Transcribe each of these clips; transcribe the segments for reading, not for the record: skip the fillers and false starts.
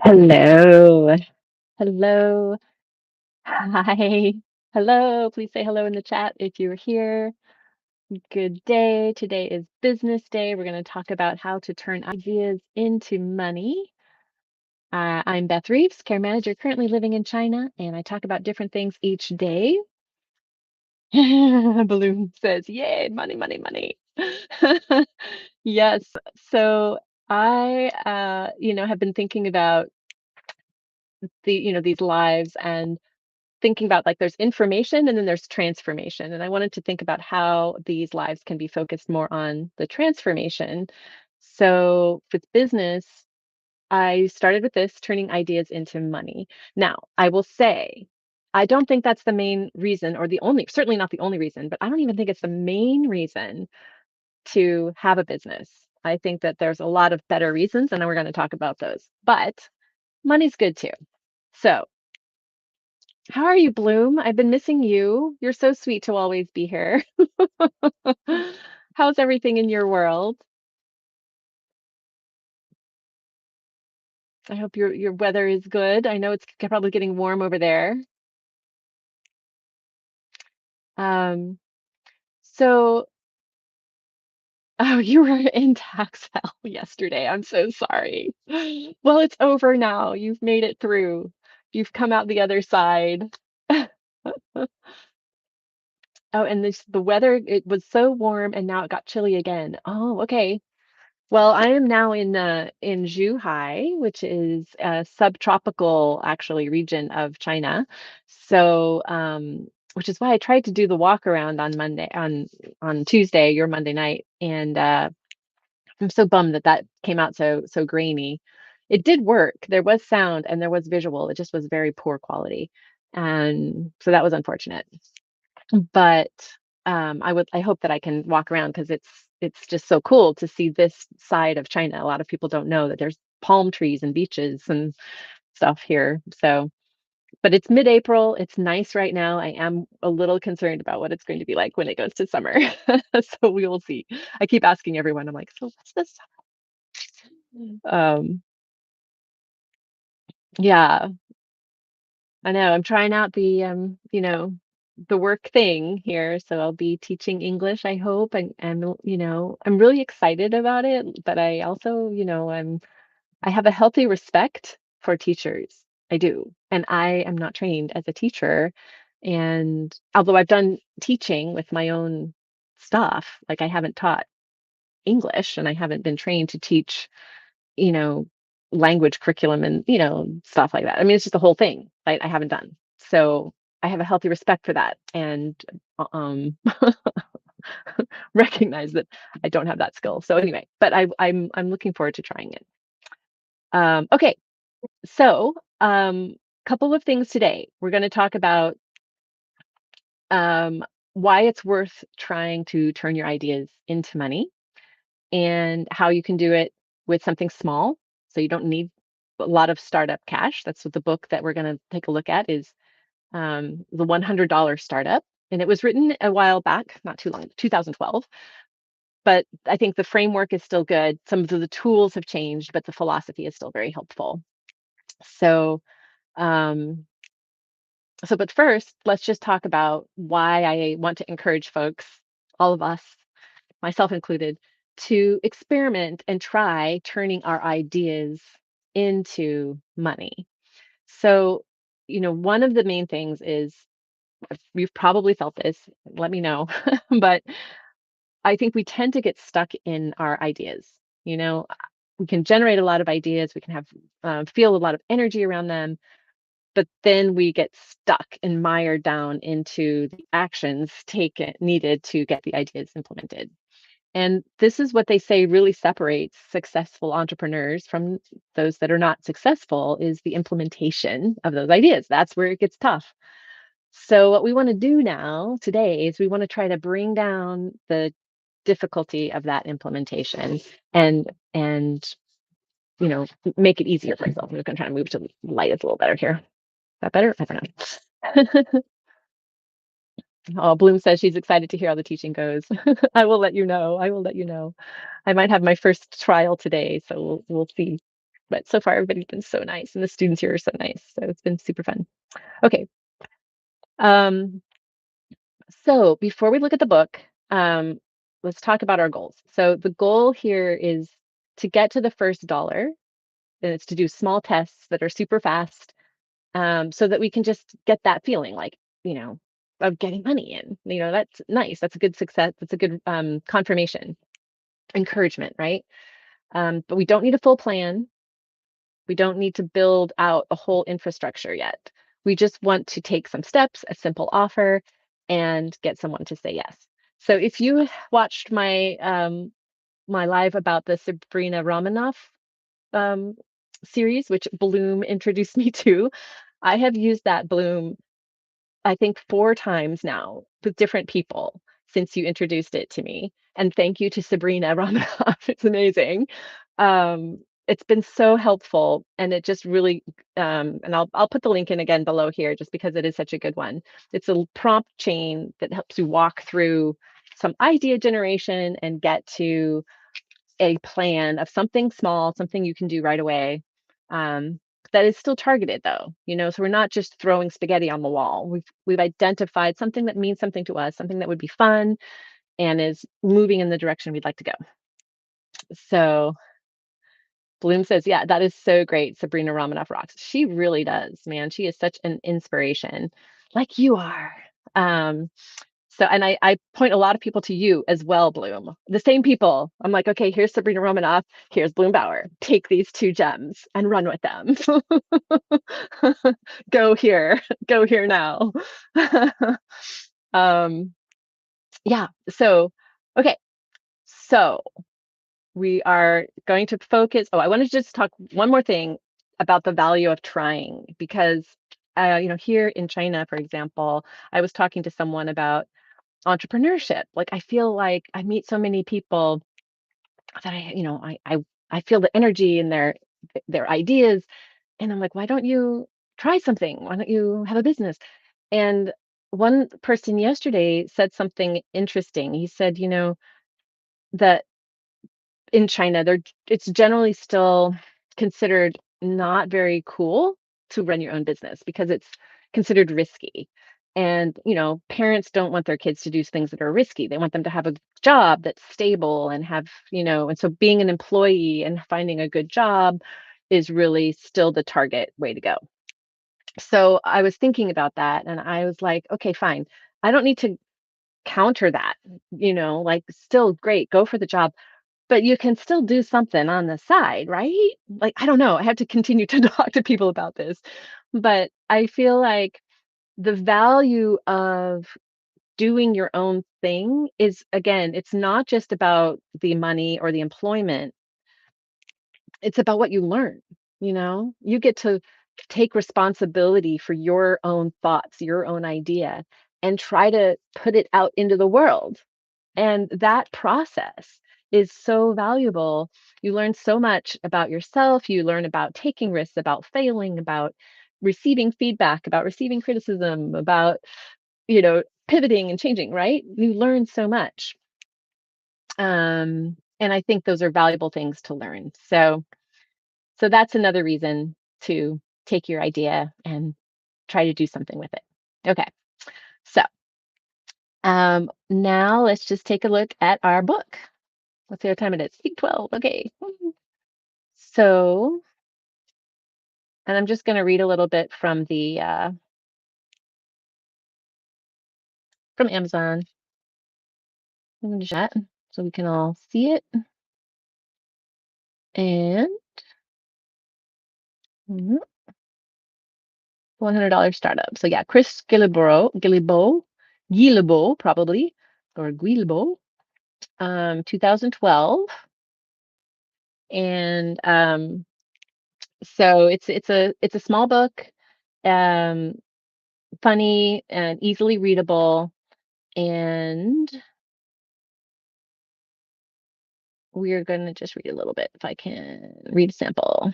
Hello. Hello. Hi. Hello. Please say hello in the chat if you're here. Good day. Today is business day. We're going to talk about how to turn ideas into money. I'm Beth Reeves, care manager currently living in China, and I talk about different things each day. Balloon says, "Yay, money, money, money." Yes. So I have been thinking about these lives and thinking about like there's information and then there's transformation. And I wanted to think about how these lives can be focused more on the transformation. So with business, I started with this turning ideas into money. Now, I will say, I don't think that's the main reason or the only, certainly not the only reason, but I don't even think it's the main reason to have a business. I think that there's a lot of better reasons, and then we're going to talk about those. But money's good too. So how are you, Bloom? I've been missing you. You're so sweet to always be here. How's everything in your world? I hope your weather is good. I know it's probably getting warm over there. Um, so oh, you were in tax hell yesterday. I'm so sorry. Well, it's over now. You've made it through. You've come out the other side. Oh, and the weather, it was so warm and now it got chilly again. Oh, okay. Well, I am now in Zhuhai, which is a subtropical actually region of China. So, which is why I tried to do the walk around on Tuesday, your Monday night, and I'm so bummed that that came out so grainy. It did work. There was sound and there was visual. It just was very poor quality, and so that was unfortunate. But, I hope that I can walk around because it's just so cool to see this side of China. A lot of people don't know that there's palm trees and beaches and stuff here. So, but it's mid-April. It's nice right now. I am a little concerned about what it's going to be like when it goes to summer. So we will see. I keep asking everyone, I'm like, "So what's this?" Um, yeah, I know. I'm trying out the work thing here. So I'll be teaching English, I hope. And I'm really excited about it, but I also, I have a healthy respect for teachers. I do. And I am not trained as a teacher. And although I've done teaching with my own stuff, like I haven't taught English and I haven't been trained to teach you know, language curriculum and, stuff like that. I mean, it's just the whole thing, right? I haven't done. So I have a healthy respect for that and recognize that I don't have that skill. So anyway, but I'm looking forward to trying it. Okay, so couple of things today. We're going to talk about why it's worth trying to turn your ideas into money and how you can do it with something small. So you don't need a lot of startup cash. That's what the book that we're going to take a look at is the $100 startup. And it was written a while back, not too long, 2012. But I think the framework is still good. Some of the tools have changed, but the philosophy is still very helpful. So, um, but first, let's just talk about why I want to encourage folks, all of us, myself included, to experiment and try turning our ideas into money. So, one of the main things is you've probably felt this, let me know, but I think we tend to get stuck in our ideas. You know, we can generate a lot of ideas, we can have feel a lot of energy around them, but then we get stuck and mired down into the actions taken needed to get the ideas implemented. And this is what they say really separates successful entrepreneurs from those that are not successful is the implementation of those ideas. That's where it gets tough. So what we want to do now today is we want to try to bring down the difficulty of that implementation and you know make it easier for ourselves. I'm just going to try to move to the light. It's a little better here. Is that better? I don't know. Oh, Bloom says she's excited to hear how the teaching goes. I will let you know. I will let you know. I might have my first trial today, so we'll see. But so far, everybody's been so nice, and the students here are so nice, so it's been super fun. Okay, um, so before we look at the book, um, let's talk about our goals. So the goal here is to get to the first dollar, and it's to do small tests that are super fast, so that we can just get that feeling like, you know, of getting money in. That's nice. That's a good success. That's a good confirmation, encouragement, right? But we don't need a full plan. We don't need to build out a whole infrastructure yet. We just want to take some steps, a simple offer, and get someone to say yes. So if you watched my live about the Sabrina Romanoff um, series, which Bloom introduced me to, I have used that Bloom I think 4 times now with different people since you introduced it to me, and thank you to Sabrina Romanoff, it's amazing. It's been so helpful, and it just really, and I'll put the link in again below here just because it is such a good one. It's a prompt chain that helps you walk through some idea generation and get to a plan of something small, something you can do right away, um, that is still targeted though, so we're not just throwing spaghetti on the wall. We've identified something that means something to us, something that would be fun and is moving in the direction we'd like to go. So Bloom says, yeah, that is so great. Sabrina Romanoff rocks. She really does, man. She is such an inspiration, like you are. Um, So, and I point a lot of people to you as well, Bloom. The same people. I'm like, okay, here's Sabrina Romanoff, here's Bloom Bauer. Take these two gems and run with them. Go here, go here now. um, yeah. So, okay. So we are going to focus. Oh, I want to just talk one more thing about the value of trying because, here in China, for example, I was talking to someone about entrepreneurship. Like I feel like I meet so many people that I feel the energy in their ideas and I'm like, why don't you try something? Why don't you have a business? And one person yesterday said something interesting. He said, that in China, it's generally still considered not very cool to run your own business because it's considered risky. And, parents don't want their kids to do things that are risky. They want them to have a job that's stable and and so being an employee and finding a good job is really still the target way to go. So I was thinking about that and I was like, okay, fine. I don't need to counter that, like still great, go for the job but you can still do something on the side, right? Like, I don't know, I have to continue to talk to people about this, but I feel like the value of doing your own thing is, again, it's not just about the money or the employment, it's about what you learn, You get to take responsibility for your own thoughts, your own idea, and try to put it out into the world. And that process is so valuable. You learn so much about yourself. You learn about taking risks, about failing, about receiving feedback, about receiving criticism, about, pivoting and changing, right? You learn so much. And I think those are valuable things to learn. So that's another reason to take your idea and try to do something with it. Okay. So now let's just take a look at our book. Let's see what time it is. 8:12. Okay. So, and I'm just going to read a little bit from the from Amazon in the chat so we can all see it. And $100 startup. So yeah, Chris Guillebeau probably, or Guillebeau, 2012. And so it's a small book, um, funny and easily readable, and we're going to just read a little bit if I can read a sample.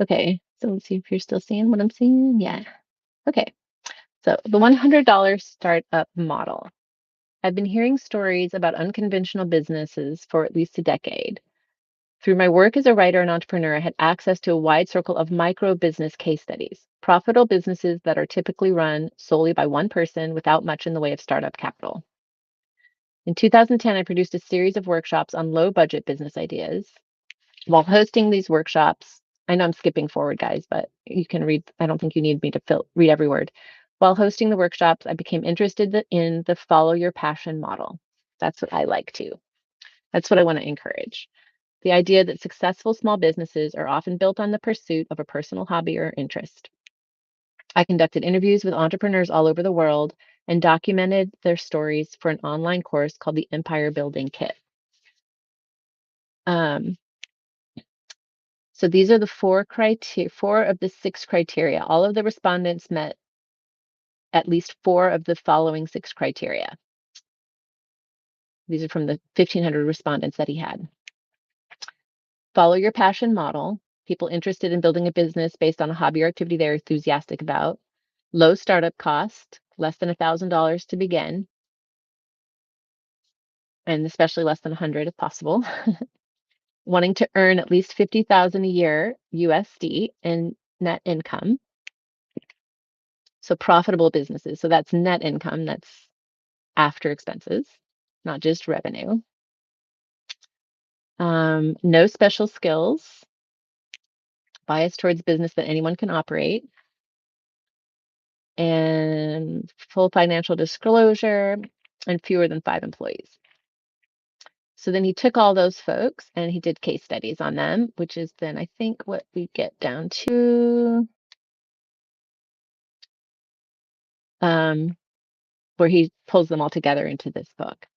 Okay, so let's see if you're still seeing what I'm seeing. Yeah. Okay. So the $100 startup model. I've been hearing stories about unconventional businesses for at least a decade. Through my work as a writer and entrepreneur, I had access to a wide circle of micro business case studies, profitable businesses that are typically run solely by one person without much in the way of startup capital. In 2010, I produced a series of workshops on low budget business ideas. While hosting these workshops, I know I'm skipping forward, guys, but you can read. I don't think you need me to read every word. While hosting the workshops, I became interested in the follow your passion model. That's what I like to. That's what I want to encourage. The idea that successful small businesses are often built on the pursuit of a personal hobby or interest. I conducted interviews with entrepreneurs all over the world and documented their stories for an online course called the Empire Building Kit. Um, so these are the four of the six criteria. All of the respondents met at least four of the following six criteria. These are from the 1,500 respondents that he had. Follow your passion model. People interested in building a business based on a hobby or activity they're enthusiastic about. Low startup cost, less than $1,000 to begin, and especially less than 100 if possible. Wanting to earn at least 50,000 a year USD in net income. So profitable businesses. So that's net income. That's after expenses, not just revenue. No special skills. Bias towards business that anyone can operate. And full financial disclosure and fewer than 5 employees. So then he took all those folks and he did case studies on them, which is then I think what we get down to um, where he pulls them all together into this book.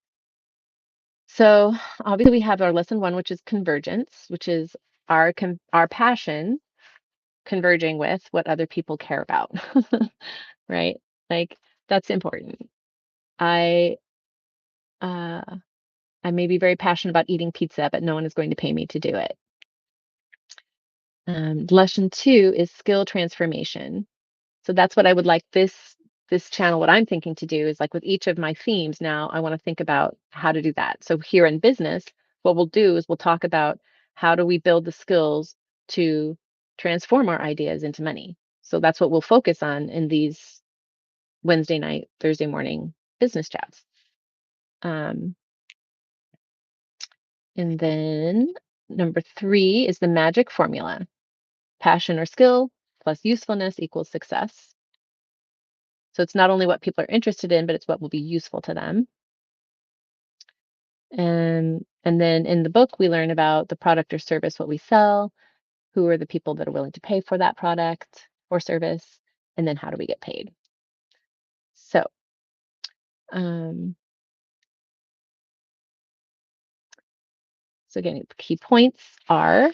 So obviously we have our lesson one, which is convergence, which is our passion converging with what other people care about, right? Like that's important. I uh, I may be very passionate about eating pizza, but no one is going to pay me to do it. Lesson two is skill transformation. So that's what I would like this channel, what I'm thinking to do is like with each of my themes now, I want to think about how to do that. So here in business, what we'll do is we'll talk about how do we build the skills to transform our ideas into money. So that's what we'll focus on in these Wednesday night, Thursday morning business chats. Um, and then number three is the magic formula. Passion or skill plus usefulness equals success. So it's not only what people are interested in, but it's what will be useful to them. And then in the book, we learn about the product or service, what we sell, who are the people that are willing to pay for that product or service, and then how do we get paid. So, um, so again, the key points are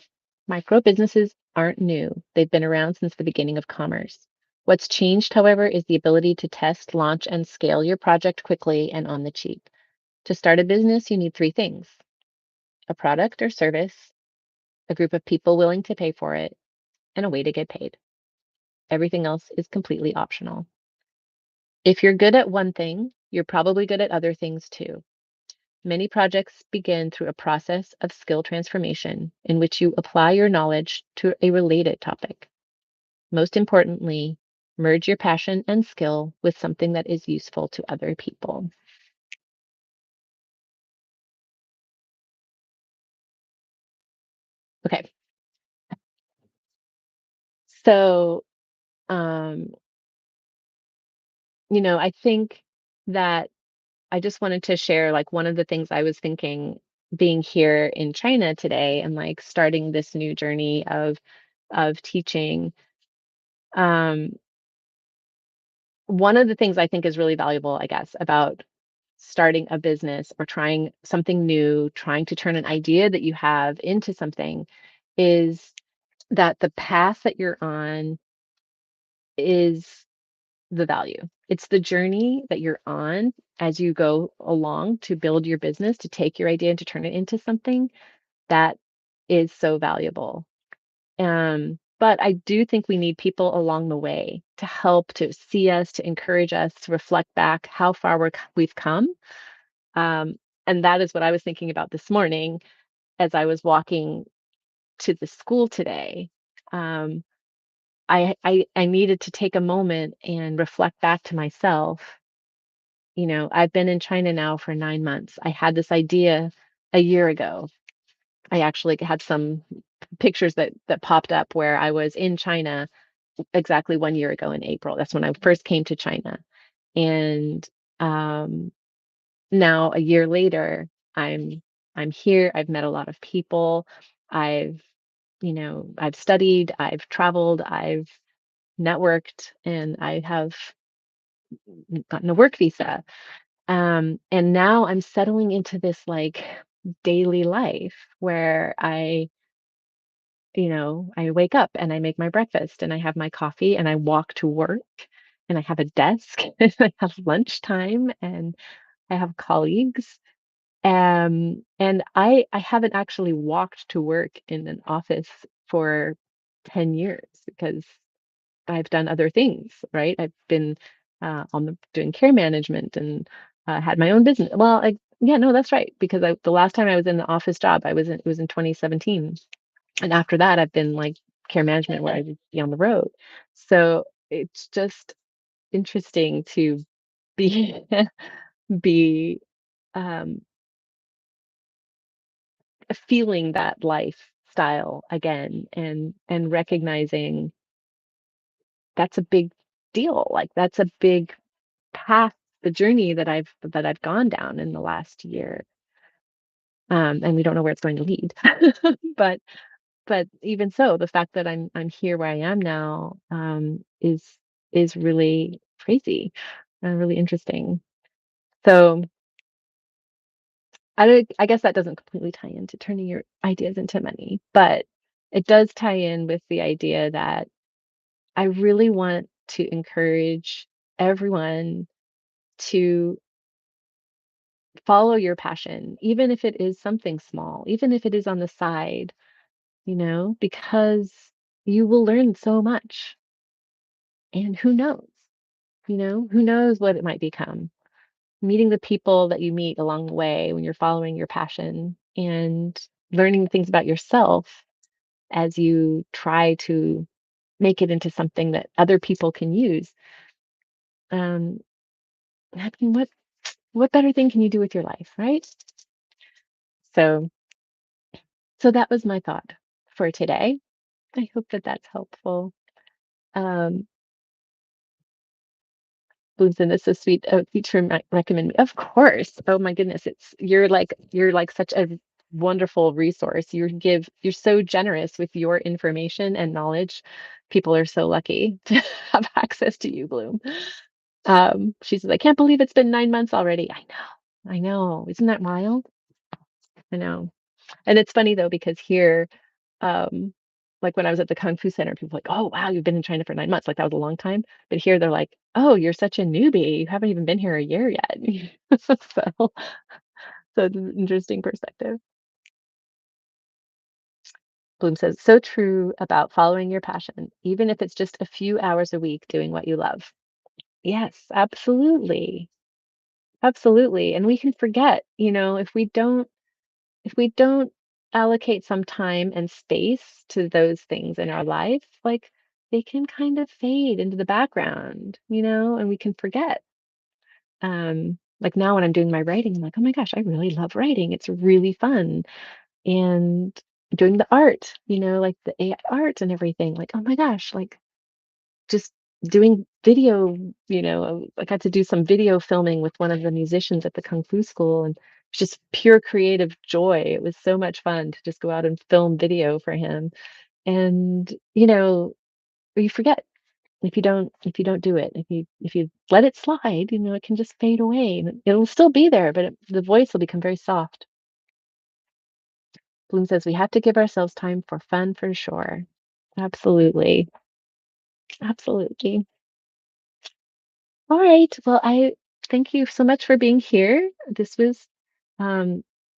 micro businesses aren't new. They've been around since the beginning of commerce. What's changed, however, is the ability to test, launch, and scale your project quickly and on the cheap. To start a business, you need three things: a product or service, a group of people willing to pay for it, and a way to get paid. Everything else is completely optional. If you're good at one thing, you're probably good at other things too. Many projects begin through a process of skill transformation in which you apply your knowledge to a related topic. Most importantly, merge your passion and skill with something that is useful to other people. Okay, so um, I think that I just wanted to share like one of the things I was thinking being here in China today and like starting this new journey of teaching. Um, One of the things I think is really valuable, I guess, about starting a business or trying something new, trying to turn an idea that you have into something is that the path that you're on is the value. It's the journey that you're on as you go along to build your business, to take your idea and to turn it into something that is so valuable. but I do think we need people along the way to help, to see us, to encourage us, to reflect back how far we've come. Um, and that is what I was thinking about this morning as I was walking to the school today. Um, I needed to take a moment and reflect back to myself. I've been in China now for 9 months. I had this idea a year ago. I actually had some pictures that popped up where I was in China exactly 1 year ago in April. That's when I first came to China. And um, now a year later, I'm here. I've met a lot of people. I've, I've studied, I've traveled, I've networked, and I have gotten a work visa. And now I'm settling into this like daily life where I wake up and I make my breakfast and I have my coffee and I walk to work and I have a desk and I have lunchtime and I have colleagues. And I haven't actually walked to work in an office for 10 years because I've done other things, right? I've been on the doing care management and had my own business. Well, yeah, no, that's right. Because the last time I was in the office job, it was in 2017, and after that, I've been like care management where I would be on the road. So it's just interesting to be be um, feeling that lifestyle again and recognizing that's a big deal. Like that's a big path, the journey that I've gone down in the last year. And we don't know where it's going to lead. but but even so, the fact that I'm here where I am now is really crazy and really interesting. So I guess that doesn't completely tie into turning your ideas into money, but it does tie in with the idea that I really want to encourage everyone to follow your passion, even if it is something small, even if it is on the side, because you will learn so much. And who knows what it might become. Meeting the people that you meet along the way when you're following your passion and learning things about yourself as you try to make it into something that other people can use. Um, I mean, what better thing can you do with your life, right? So so that was my thought for today. I hope that that's helpful. Um, Blues, this is sweet. Oh, each recommend me. Of course. Oh my goodness. You're like such a wonderful resource. You're so generous with your information and knowledge. People are so lucky to have access to you, Bloom. She says, I can't believe it's been 9 months already. I know. I know. Isn't that wild? I know. And it's funny though, because here, um, like when I was at the Kung Fu Center, people were like, "Oh, wow, you've been in China for 9 months." Like that was a long time. But here they're like, "Oh, you're such a newbie. You haven't even been here a year yet." So, so it's an interesting perspective. Bloom says, "So true about following your passion, even if it's just a few hours a week doing what you love." Yes, absolutely. Absolutely. And we can forget, if we don't allocate some time and space to those things in our life, like they can kind of fade into the background, and we can forget. Like now when I'm doing my writing, I'm like, oh my gosh, I really love writing. It's really fun. And doing the art, like the AI art and everything, like, oh my gosh, like just doing video, I got to do some video filming with one of the musicians at the Kung Fu school and it's just pure creative joy. It was so much fun to just go out and film video for him. And, you forget if you don't do it, if you let it slide, it can just fade away and it'll still be there, but the voice will become very soft. Bloom says we have to give ourselves time for fun for sure. Absolutely. Absolutely. All right. Well, I thank you so much for being here. This was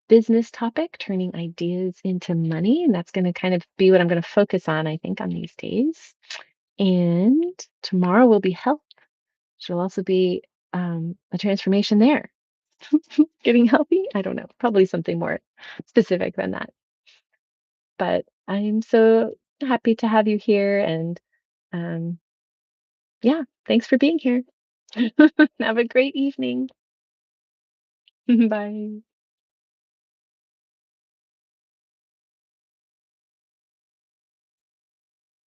business topic, turning ideas into money. And that's going to kind of be what I'm going to focus on, I think, on these days. And tomorrow will be health. Which will also be a transformation there. Getting healthy? I don't know. Probably something more specific than that. But I'm so happy to have you here. And um, yeah, thanks for being here. Have a great evening. Bye.